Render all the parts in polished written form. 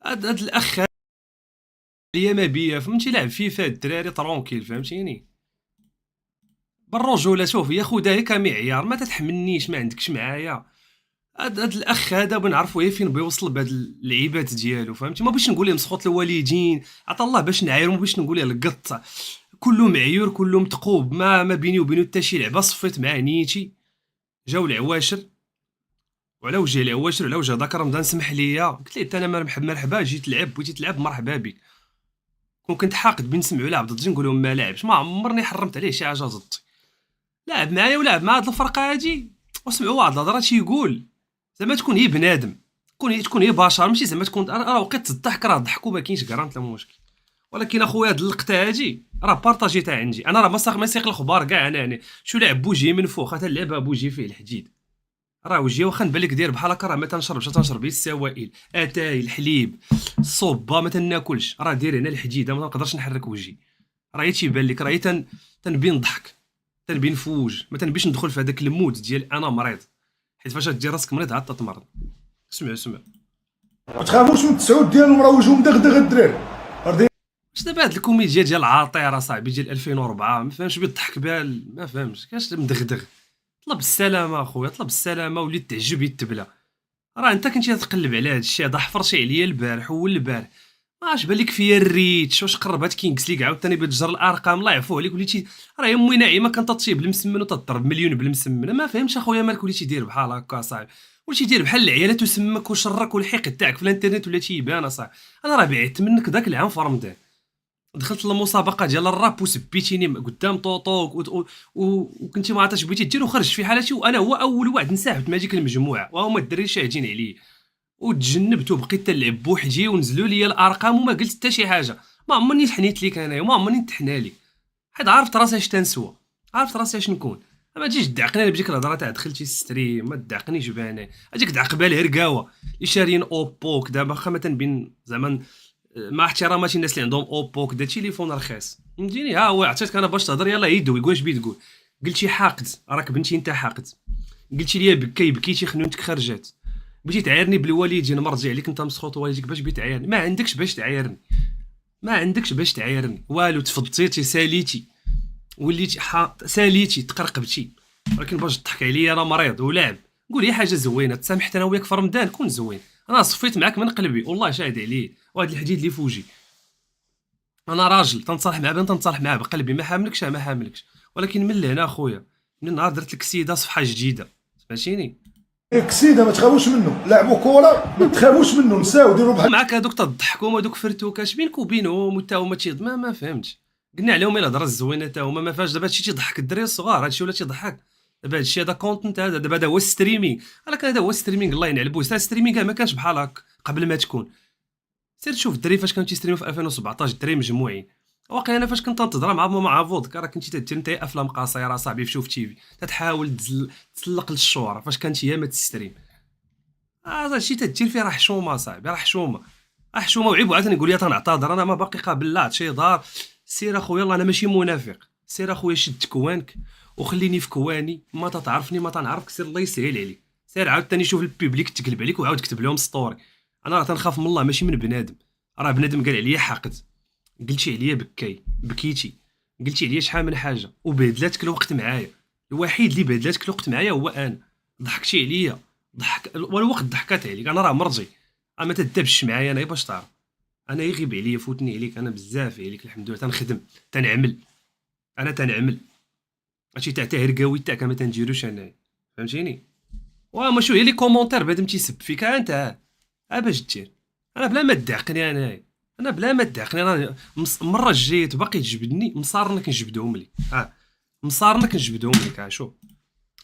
هاد الاخ اللي ما بيا فهمتي، لعب فيفا الدراري ترونكيل فهمتيني. بالرجوله شوف يا خو هي كمعيار، ما تتحملنيش ما عندكش معايا. هاد الاخ هذا بنعرفوا هي فين بيوصل بهاد اللعيبات ديالو فهمتي، ما باش نقول ليه مسخوط الوالدين عطا الله باش نعايرو، ما باش نقول ليه القط كله معيور كله متقوب، ما بيني وبينو حتى شي لعبه صفيت معاه نيتي. جاو العواشر وعلى وجه العواشر وعلى وجه ذاك رمضان سمح ليا قلت ليه حتى انا مرحبا جيت تلعب بغيتي تلعب مرحبا بك. كون كنت حاقد بين نسمعوا لعب ضدي نقول لهم ما لعبش، ما عمرني حرمت عليه شي حاجه ضدي. لعب معايا ولعب مع هاد الفرقه هادي وسمعوا واحد الهضره تيقول زعما تكون هي بنادم، تكون هي بشر ماشي زعما تكون راه وقيت الضحك راه ضحكوا ما كاينش كرانت لا مشكل. ولكن اخويا هاد اللقطه هادي راه بارطاجيتها عندي انا، راه ما يسيق الخبار كاع انا يعني شو لعب بوجي من فوق حتى اللعب بوجي فيه الحديد. راه وجهي واخا نبان لك داير بحال هكا راه ما تنشربش تنشرب غير السوائل اتاي الحليب الصوبه ما تناكلش، راه داير هنا الحديده ما نقدرش نحرك وجهي. راه هي تيبان لك راه هي تنبين ضحك تنبين فوج، ما تنبيش ندخل في هذاك المود ديال انا مريض، حيت فاش دير راسك مريض عاد تتمرض. اسمع اسمع. ما تخافوش من التسعود ديالهم راه وجههم مدغدغ الدراري. واش دابا هاد الكوميديا ديال عاطير صاحبي ديال 2004 ما فهمش بيضحك بها ما فهمش كاش مدغدغ. طلب السلامه اخويا طلب السلامه وليت تعجب يتبلا. راه انت كنتي تقلب على هاد الشيء هذا حفرتي عليا البارح والبارح، ما عرفتش بالك فيا الريتش واش قربات كينكس ليك عاوتاني بتجر الارقام الله يعفو عليك وليتي راه امي ناعمه كانت تطيب بالمسمن وتضرب مليون بالمسمن، ما فهمتش اخويا مالك وليتي دير بحال هكا صاحبي، وليتي دير بحال العيالات وسمك وشرك والحقد تاعك في الانترنت ولا تيبان اصاحبي. انا راه بعدت منك ذاك العام في رمضان دخلت المسابقه ديال الراب وسبيتيني قدام طوطوك وكنتي ما عرفتش بغيتي دير وخرجت في حالتي وانا هو اول واحد انسحبت مع ديك المجموعه وهما الدراري شاهدين عليه. وتجنبت وبقيت تلعب بوحدي ونزلوا لي الارقام وما قلت حتى شي حاجه، ما عمرني حنيت ليك انايا وما عمرني نتحنى لك، حيت عرفت راسي اش تنسوى، عرفت راسي اش نكون. ما تجيش تدعقني انا بديك الهضره تاع دخلتي ستريم ما تدعقنيش بانا هذيك دعقبه الهرقاوه اللي شاريين اوبوك دابا واخا ما تنبين زعما مع احتراماتي الناس اللي عندهم اوبوك دا تليفون رخيص فهمتيني. ها هو عطيتك انا باش تهضر يلاه يدوي واش بي تقول. قلتي حاقد راك بنتي انت حاقد، قلتي لي بكي بكيتي خنونتك خرجات، بغيتي تعايرني بالوالدين مرجع عليك انت مسخوط والديك باش بغيتي تعايرني، ما عندكش باش تعايرني ما عندكش باش تعايرني والو، تفضيتي ساليتي وليتي ساليتي تقرقبتي. ولكن باش تضحك عليا انا مريض ولعب قول لي حاجه زوينه تسامحت انا وياك في رمضان كون زوين. انا صفيت معاك من قلبي والله شاهد عليه وهذا الحديد اللي فوجي. انا راجل تنتصالح مع بنت تنتصالح معاه بقلبي ما حاملكش ما حاملكش. ولكن من لهنا اخويا من النهار درت لك سيده صفحه جديده فهمتيني. كسيده ما تخافوش منه، لعبوا كوره ما تخافوش منه، نساو ديروا بحال. معاك هذوك تضحكوا هذوك فرتوكاش بينك وبينهم وتا هما ما فهمتش. قلنا عليهم الهضره الزوينه تا هما ما فاش دابا هادشي تيضحك الدراري الصغار هادشي ولا تيضحك. دابا هادشي هذا كونتنت هذا دابا هذا هو ستريمينغ، ولكن هذا هو ستريمينغ الله ينعل بوه ستريمينغ ما كانش بحال هكا قبل ما تكون. سير شوف الدراري فاش كانوا تيستريمو في 2017 الدراري مجموعين. واقيلا انا فاش كنت تهضر مع ماما فودكا راه كنتي تدير انت افلام قصيره صاحبي في شوف تيفي تتحاول تسلق للشهره فاش كانت هي ما تستريم. هادشي تدير فيه راه حشومه صاحبي راه حشومه حشومه وعيب وعاوتاني نقول لي تنعتذر انا ما باقي قابل لا شي دار. سير اخويا يلاه انا ماشي منافق، سير اخويا شد كوانك وخليني في كواني ما تتعرفني ما تنعرفك سير الله يسهل عليك. سير عاوتاني شوف البيبليك تقلب عليك وعاود كتب لهم ستوري. انا راه تنخاف من الله ماشي من بنادم، راه بنادم قال عليا حاقد قلتي عليا بكاي بكيتي قلتي عليا شحال من حاجه وبهدلاتك الوقت معايا. الوحيد اللي بهدلاتك الوقت معايا هو انا، ضحكتي عليا ضحك والوقت ضحكات عليك انا راه مرجي. ما تدبش معايا انا باش تعرف انا يغيب عليا فوتني عليك انا بزاف عليك الحمد لله تنخدم تنعمل انا تنعمل ماشي تاع هرقاوي تاعك ما تنديروش انا فهمتيني. وما شو هي لي كومونتير بنادم تيسب فيك انت باش دير. انا بلا ما تدعقني انا بلا ما تدعقني انا مره جيت باقي تجبدني مصارنا كنجبدهم لي مصارنا كنجبدهم لك شوف.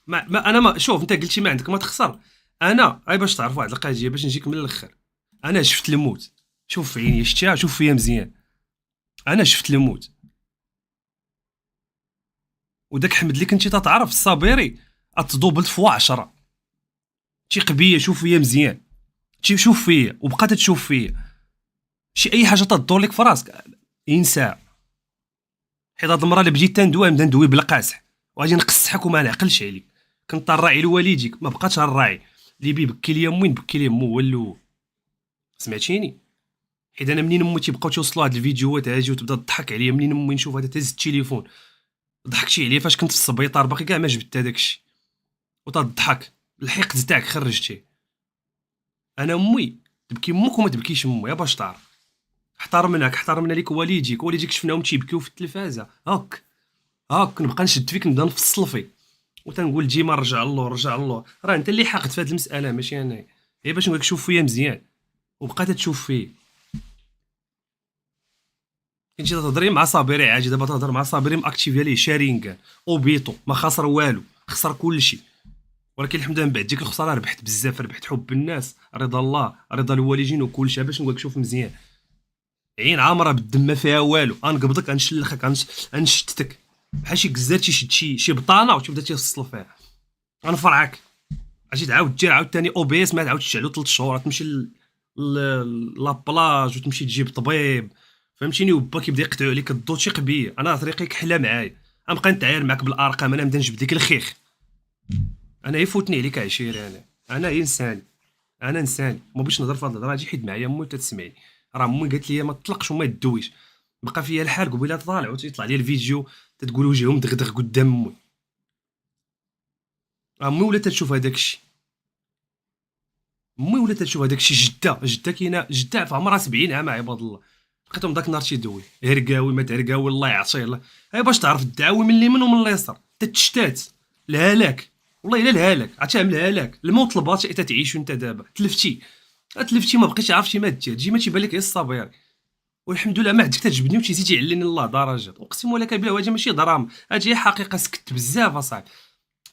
انا ما شوف انت قلتي ما عندك ما تخسر. انا باش تعرف واحد القضيه باش نجيك من الاخر. انا شفت الموت شوف في عيني شفتيها شوف فيا مزيان. انا شفت الموت وداك حمد اللي كنتي تتعرف الصابيري اتدوبلت فوا 10. تيق بيا شوف فيا مزيان شوف فيا وبقى تشوف فيا شي اي حاجه تدور لك في راسك انسى. حيت هاد المرة اللي بديت تندوي نبدا ندوي بلا قاسح وغادي نقصحك وما نعقلش عليك. كنت نراعي لوالديك ما بقاتش نراعي اللي بكي ليا مين بكي ليا مو هو الاول سمعتيني. حيت انا منين امي تيبقاو توصلوا هاد الفيديوهات هاجي وتبدا تضحك عليا، منين امي نشوف هذا تهز التليفون. ضحكتي عليا فاش كنت في السبيطار باقي كاع ما جبت هذاك الشيء، وتضحك الحقد تاعك خرجتيه. انا امي تبكي امك وما تبكيش امي، يا باش تعرف. احترمنا ليك والديك شفناهم تيبكيو في التلفازه هاك نبقى نشد فيك نبدا نفصل فيك وتنقول ديما رجع الله. راه انت اللي حاقد في هذه المساله ماشي انا، هي باش نقولك شوف فيا مزيان وبقات تشوف فيه. كنتي تهضري مع صابري عادي، دابا تهضر مع صابري ماكتيفي ليه شارينغ اوبيتو، ما خسر والو، خسر كلشي. ولكن الحمد لله من بعد ديك الخساره ربحت بزاف، ربحت حب الناس، رضا الله، رضا الوالدين وكلشي. باش نقولك شوف مزيان، عين عامره بالدم ما فيها والو، غنقبضك غنشلخك غنشتتك بحال شي كزار تيشد شي بطانه وتبدا تيفصل فيها، غنفرعك. اجي تعاود دير عاوتاني او بي اس، ما تعاودش على 3 شهور تمشي لابلاج وتمشي تجيب طبيب، فهمتيني؟ وبا كيبدا يقطعوا عليك الضو تيقبيه. انا طريقي كحله معايا، غنبقى نتعاير معاك بالارقام، انا نبدا نجبد ديك الخيخ. انا يفوتني عليك عشيري، انا انسان، انا انسان. ما بغيتش نهضر في هاد الهضره، اجي حيد معايا امي تسمعني. راه امي قالت لي ما تطلقش وما تدويش، بقى فيا الحال قبيله طالع وتيطلع لي الفيديو تتقول وجههم دغدغ قدام امي. امي ولا تشوف هذاك الشيء، امي ولا تشوف هذاك الشيء. جده كاينه، جده في عمرها 70 عام عباد الله، لقيتهم داك النهار تيدوي هرقاوي ما تهرقاوي الله يعطيه الله. هاي باش تعرف الدعاوي من اليمين ومن اليسار تتشتات الهلاك. والله الا الهلاك عرفتي من الهلاك، الموت الباطئ حتى تعيش انت دابا تلفتي ما بقيتش عارف شي ما دير، تجي ما تيبان لك غير الصبير. والحمد لله ما عندك تجبدني وتيزيد يعلني الله درجات، اقسم لك بالله هذه ماشي دراهم، هذه حقيقه. سكت بزاف اصاحبي.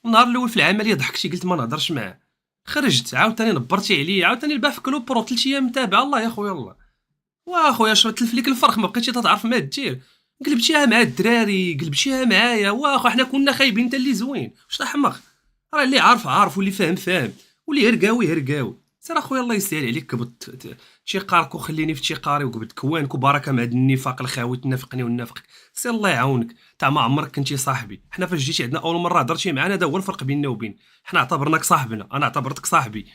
النهار الاول في العمليه ضحكتي قلت ما نهضرش معاه، خرجت عاوتاني نبرتي عليه، عاوتاني الباه في كلوبرو 3 ايام متابعه. الله يا خويا الله، واخويا اش تلف ليك الفرخ ما بقيتش تعرف ما دير. قلبتيها مع الدراري، قلبتيها معايا، واخو حنا كنا خايبين انت اللي زوين واش تحمق. راه اللي عارف واللي فاهم واللي هرقاوي. سير اخويا الله يسهل عليك، كبت تيقارك وخليني في تيقاري وقبت كوانك وبركه مع هاد النفاق الخاوي تنافقني ونافقك. سير الله يعاونك، تاع ما عمرك كنتي صاحبي. حنا فاش جيتي عندنا اول مره هضرتي معنا، هذا هو الفرق بيننا وبين حنا. اعتبرناك صاحبنا، انا اعتبرتك صاحبي.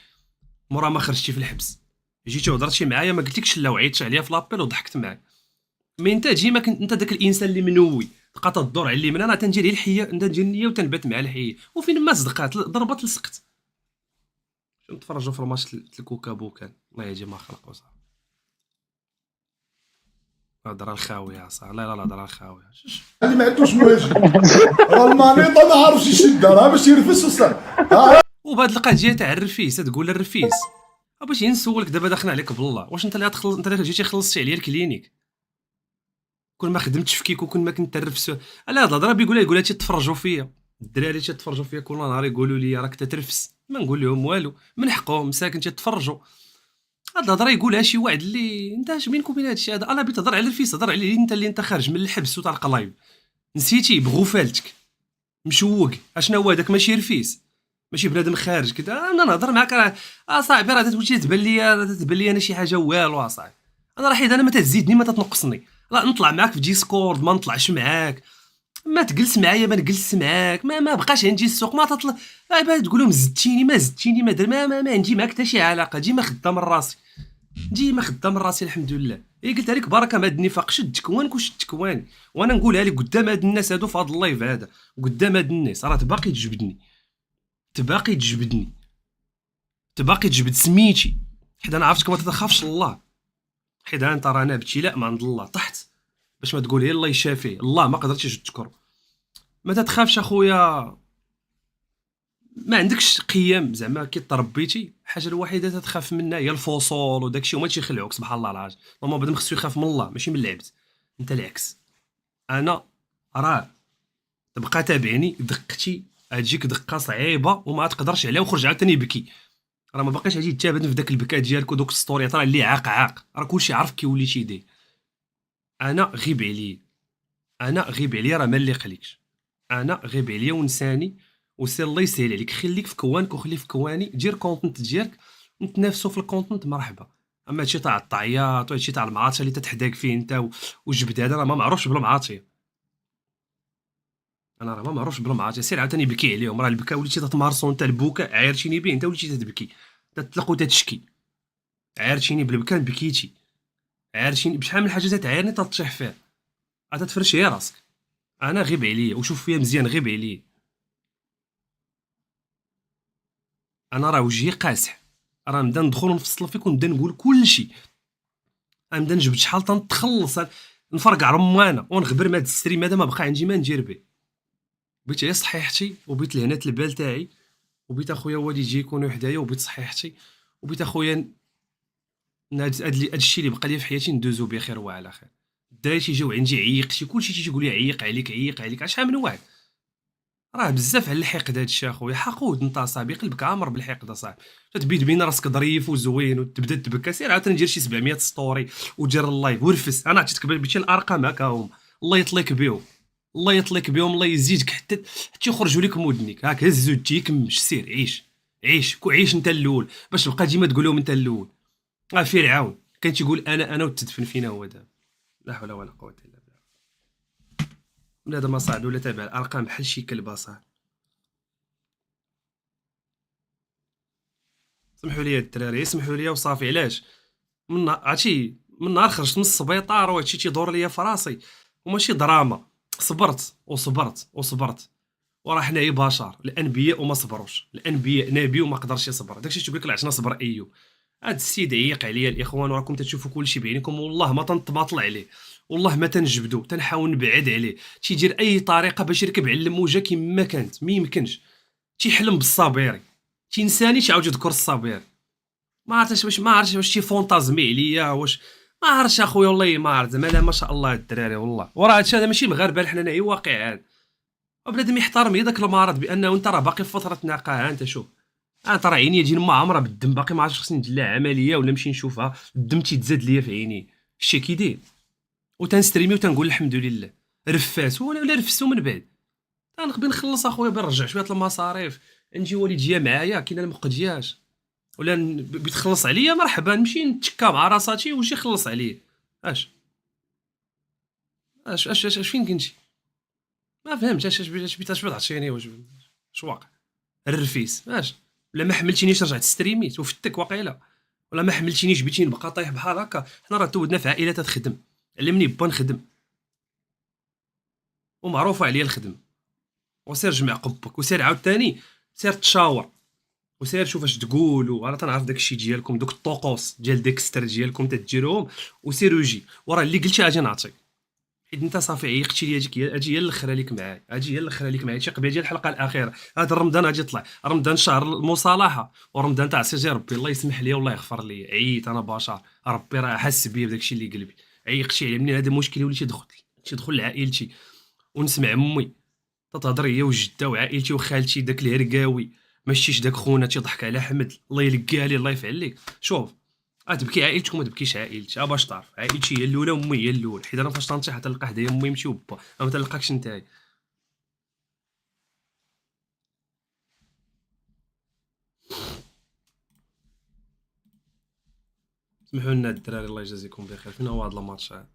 مورا ما خرجتي في الحبس جيتي وهضرتي معايا، ما قلتلكش لا وعيطت عليا في لابيل وضحكت معاك. مي انت ديما كنت انت داك الانسان اللي منوي تبقى تدور على اليمين، انا تنجي الحيه، انت تجي النيه وتنبات مع الحيه. وفين ما صدقات ضربات لصقت. شنو نتفرجوا في الماتش الكوكا بوكان، الله يهدي ما خلق وصح. هضره الخاويه صح، لا هضره الخاويه. اللي ما عندوش مواجه راه المانيطه ما عارفش يشدها، راه باش يرفس وصل. وبهاد القضيه تاع الرفيس تقول الرفيس، باش نسولك دابا داخل عليك بالله، واش انت اللي غتخلص؟ انت اللي جيتي خلصتي عليا الكلينيك، كون ما خدمتش فيك وكون ما كنت ترفس. على هاد الهضره يقولها تيتفرجوا فيا الدراري، تيتفرجوا فيا كل نهار يقولوا لي راك تترفس، ما نقول لهم والو، من حقهم مساكن تيتفرجوا. هاد الهضره يقولها شي واحد اللي انت اش بينك وبين هادشي هذا. انا بغيت تهضر على الرفيس، هضر على اللي انت خارج من الحبس وتاع لايف، نسيتي بغفالتك مشوق. اشنا هو هذاك؟ ماشي رفيس، ماشي بنادم خارج كذا. انا نهضر معاك راه صاحبي، راه تولي تبان لي انا شي حاجه والو اصاحبي. انا راه حيت انا ما تزيدني ما تنقصني، لا نطلع معاك في ديسكورد ما نطلعش معاك، ما تجلس معايا ما نجلس معاك، ما بقاش عندي السوق ما تطلع. تقول لهم زدتيني ما زدتيني ما در ما عندي معاك حتى شي علاقه. ديما خدام راسي، الحمد لله. قلت لك بركه ما هاد النفاق، شد كوانك وشد كواني، وانا نقولها لك قدام هاد الناس هادو في هاد اللايف هذا، قدام هاد الناس راه تباقي تجبد سميتي، حيت انا عرفتك ما تخافش الله، حيت انت رانا ابتلاء من عند الله طحت باش ما تقول هي الله يشافيه. الله ما قدرتش تشكر. ما تتخافش اخويا، ما عندكش قيم زعما كي تربيتي. الحاجه الوحيده تتخاف منها هي الفصول وداكشي، وما تيخلعوك سبحان الله العظيم. ماما بدا خصو يخاف من الله ماشي من العبد. انت العكس. انا راه تبقى تابعني دقتي غتجيك دقه صعيبه وما تقدرش عليها، وخرج عاوتاني يبكي. راه ما باقيش غادي تثابت في داك البكاء ديالك ودوك ستوريات، راه اللي عاق راه كلشي عارف كي وليتي يدير. انا غيب عليا راه ما نليقليكش، انا غيب عليا ونساني. وسير الله يسهل عليك، خليك في كوانك وخلي في كواني، دير كونتنت ديالك نتنافسوا في الكونتنت مرحبا. اما هادشي تاع الطعيات وهادشي تاع المعاطيه اللي تتحداك فيه انت وجبد هذا، راه ما معروفش بلا معاطيه. انا راه ما معروفش بلا معاطيه. سير عاوتاني بكي عليهم، راه البكاء وليتي تتمارسو انت، البكاء عايرتيني به انت وليتي تبكي، تطلق وتتشكي. عايرتيني بالبكاء بكيتي، عارشين بشحال من حاجه تتعايرني تطيح فيها، تفرش هي راسك. انا غيب عليا وشوف فيا مزيان، غيب عليا. انا راه وجهي قاسح، راه نبدا ندخل ونفصل فيك ونبدا نقول كلشي، نبدا نجبد شحال تنتخلص، نفرقع رمانه ونغبر من هاد الستريم هذا، ما بقى عندي ما ندير به. بغيت على صحيحتي وبغيت لهنات البال تاعي، وبغيت اخويا والدي يكونوا حدايا، وبغيت صحيحتي، وبغيت اخويا هاد الشيء اللي بقى لي في حياتي ندوزو بخير وعلى خير. الدراري تيجيو عندي عيقتي، كلشي تيجي لي عيق عليك عيق عليك، شحال من واحد. راه بزاف على الحقد هادشي اخويا، حقود انت اصاحبي، قلبك عامر بالحقد اصاحبي. تبيد بين راسك ظريف وزوين وتبدا تبكى، سير عاوتاني ندير شي 700 ستوري ودير اللايف ورفس. انا عطيتك بشي الارقام هكا هما، الله يطليك بهم، الله يطليك بهم، الله يزيدك حتى يخرجوا لك مودنيك. هاك هز زوجتي كمش، سير عيش، عيش انت الاول، باش تبقى ديما تقول لهم انت الاول. فرعون كان تيقول انا وتدفن فينا هو دابا. لا حول ولا قوه الا بالله. بنادم ما صاحبي ولا تابع الارقام بحال شي كلب اصاحبي. سمحوا لي الدراري، سمحوا لي وصافي. علاش؟ عرفتي من نهار خرجت من السبيطار وهادشي تيدور ليا في راسي، وماشي دراما. صبرت وصبرت وصبرت، وراه حنايا بشر، الانبياء وما صبروش. الانبياء نبي وما قدرش يصبر، داكشي تيقول لك عشنا صبر ايوب. هاد السيد عيق عليا الاخوان، وراكم تشوفوا كلشي بعينكم، والله ما تنطباطل عليه، والله ما تنجبدو، تنحاول نبعد عليه. تيدير اي طريقه باش يركب على الموجه كما كانت، ما يمكنش. تيحلم بالصابيري، تينساني تعاود يذكر الصابيري. ما عرفتش واش، ما عرفتش واش شي فونتازمي عليا، واش ما عرفتش اخويا، والله ما عرفت. زعما لا ما شاء الله الدراري، والله وراه هادشي هذا ماشي مغاربه حنا، هي واقع هذا. وبنادم يحترم يدك المرض بانه انت راه باقي في فتره نقاهه. انت شوف، انت راه عينيا تجي ما عمرها بالدم، باقي ما عرفتش خصني ندير لها عمليه ولا نمشي نشوفها، الدم تيتزاد ليا في عيني. الشي كي داير، وتنستريمي وتنقول الحمد لله. رفاس ولا رفسو من بعد، تنقبل نخلص اخويا بنرجع شويه المصاريف، نجي والد جا معايا كاين اللي ما قدياش، ولا بتخلص عليا مرحبا، نمشي نتشكى مع راساتي وجي خلص عليا. اش اش فين كنتي؟ ما فهمتش اش بيت تعطيني، واش واقع؟ الرفيس اش؟ ولا ما حملتينيش رجعت ستريميت وفتك واقيلا؟ ولا ما حملتينيش بيتي نبقى طايح بحال هكا؟ حنا راه تولدنا في عائله تخدم، علمني با نخدم، ومعروفه عليا الخدمه. وسير جمع قبك، وسير عاوتاني سير تشاور، وسير شوف اش تقولوا. انا تنعرف داكشي ديالكم، دوك الطقوس ديال ديكستر ديالكم تديروهم. وسير وجي وراه اللي قلتي اجي نعطيك، حيت انت صافي عيقتي لي. اجي هي الاخره ليك معايا، اجي هي الاخره ليك معايا. شي قبيله ديال الحلقه الاخيره، هذا رمضان اجي يطلع، رمضان شهر المصالحه، ورمضان تاع سيدي ربي الله يسمح لي والله يغفر لي. عييت انا بشر، ربي راه حس بيا بداكشي اللي قلبي. عيقتي على منين هذا مشكلي، وليت تيدخل لعائلتي ونسمع امي تتهضر هي وجده وعائلتي وخالتي، داك الهرقاوي ماشيش داك خونا تيضحك على احمد الله يلقاها لي الله يفعل لك. شوف، تبكي عائلتك وما تبكيش عائلتي، باش تعرف عائلتي هي الاولى وامي هي الاولى. حيت انا فاش تنطيح تلقى حدايا امي يمشي وبا، ما تلقاكش نتايا. سمحوا لنا الدراري الله يجازيكم بخير، فين هو هذا الماتش هذا؟